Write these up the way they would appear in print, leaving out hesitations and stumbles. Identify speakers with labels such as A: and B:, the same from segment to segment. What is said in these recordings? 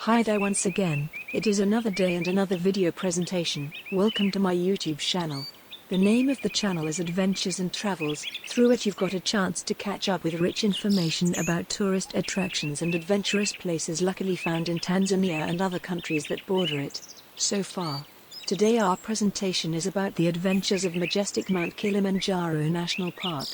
A: Hi there once again, it is another day and another video presentation. Welcome to my YouTube channel. The name of the channel is Adventures and Travels. Through it you've got a chance to catch up with rich information about tourist attractions and adventurous places luckily found in Tanzania and other countries that border it. So far, today our presentation is about the adventures of majestic Mount Kilimanjaro National Park.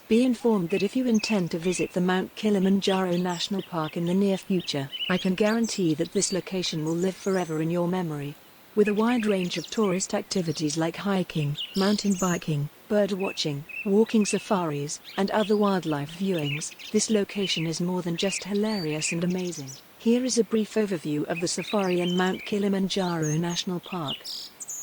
A: Be informed that if you intend to visit the Mount Kilimanjaro National Park in the near future, I can guarantee that this location will live forever in your memory. With a wide range of tourist activities like hiking, mountain biking, bird watching, walking safaris, and other wildlife viewings, this location is more than just hilarious and amazing. Here is a brief overview of the safari in Mount Kilimanjaro National Park.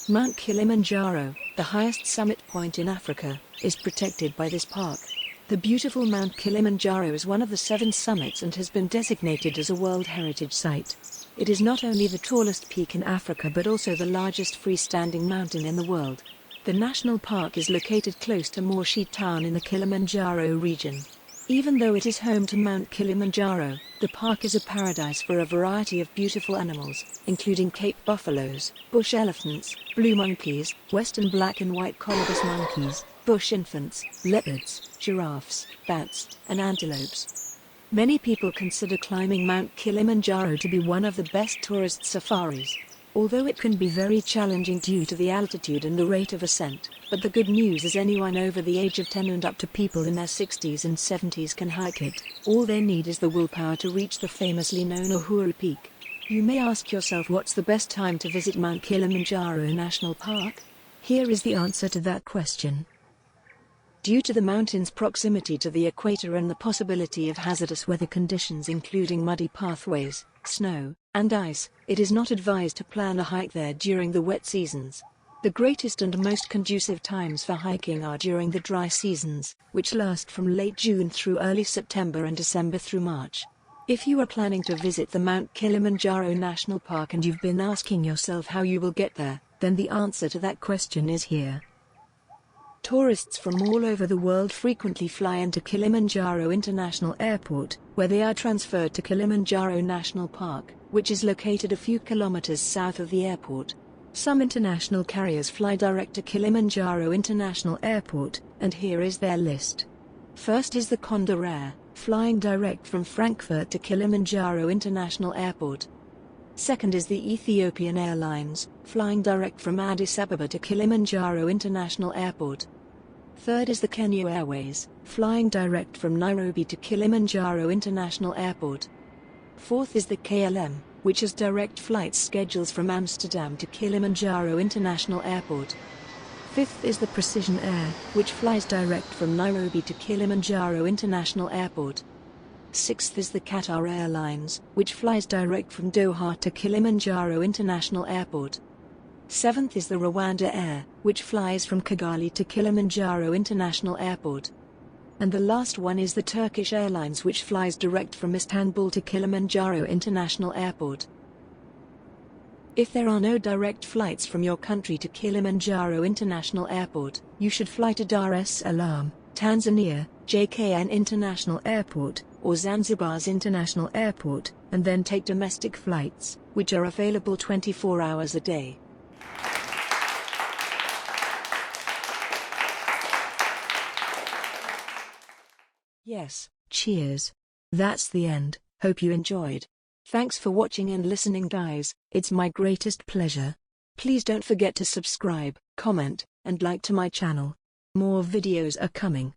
A: Mount Kilimanjaro, the highest summit point in Africa, is protected by this park. The beautiful Mount Kilimanjaro is one of the 7 summits and has been designated as a World Heritage Site. It is not only the tallest peak in Africa but also the largest freestanding mountain in the world. The national park is located close to Moshi Town in the Kilimanjaro region. Even though it is home to Mount Kilimanjaro, the park is a paradise for a variety of beautiful animals, including Cape buffaloes, bush elephants, blue monkeys, western black and white colobus monkeys, bush infants, leopards, giraffes, bats, and antelopes. Many people consider climbing Mount Kilimanjaro to be one of the best tourist safaris, although it can be very challenging due to the altitude and the rate of ascent. But the good news is anyone over the age of 10 and up to people in their 60s and 70s can hike it. All they need is the willpower to reach the famously known Uhuru Peak. You may ask yourself, what's the best time to visit Mount Kilimanjaro National Park? Here is the answer to that question. Due to the mountain's proximity to the equator and the possibility of hazardous weather conditions including muddy pathways, snow, and ice, it is not advised to plan a hike there during the wet seasons. The greatest and most conducive times for hiking are during the dry seasons, which last from late June through early September and December through March. If you are planning to visit the Mount Kilimanjaro National Park and you've been asking yourself how you will get there, then the answer to that question is here. Tourists from all over the world frequently fly into Kilimanjaro International Airport, where they are transferred to Kilimanjaro National Park, which is located a few kilometers south of the airport. Some international carriers fly direct to Kilimanjaro International Airport, and here is their list. First is the Condor Air, flying direct from Frankfurt to Kilimanjaro International Airport. Second is the Ethiopian Airlines, flying direct from Addis Ababa to Kilimanjaro International Airport. Third is the Kenya Airways, flying direct from Nairobi to Kilimanjaro International Airport. Fourth is the KLM, which has direct flight schedules from Amsterdam to Kilimanjaro International Airport. Fifth is the Precision Air, which flies direct from Nairobi to Kilimanjaro International Airport. Sixth is the Qatar Airlines, which flies direct from Doha to Kilimanjaro International Airport. Seventh is the Rwanda Air, which flies from Kigali to Kilimanjaro International Airport. And the last one is the Turkish Airlines, which flies direct from Istanbul to Kilimanjaro International Airport. If there are no direct flights from your country to Kilimanjaro International Airport, you should fly to Dar es Salaam, Tanzania, JKN International Airport, or Zanzibar's International Airport, and then take domestic flights, which are available 24 hours a day. Yes, cheers. That's the end. Hope you enjoyed. Thanks for watching and listening, guys. It's my greatest pleasure. Please don't forget to subscribe, comment, and like to my channel. More videos are coming.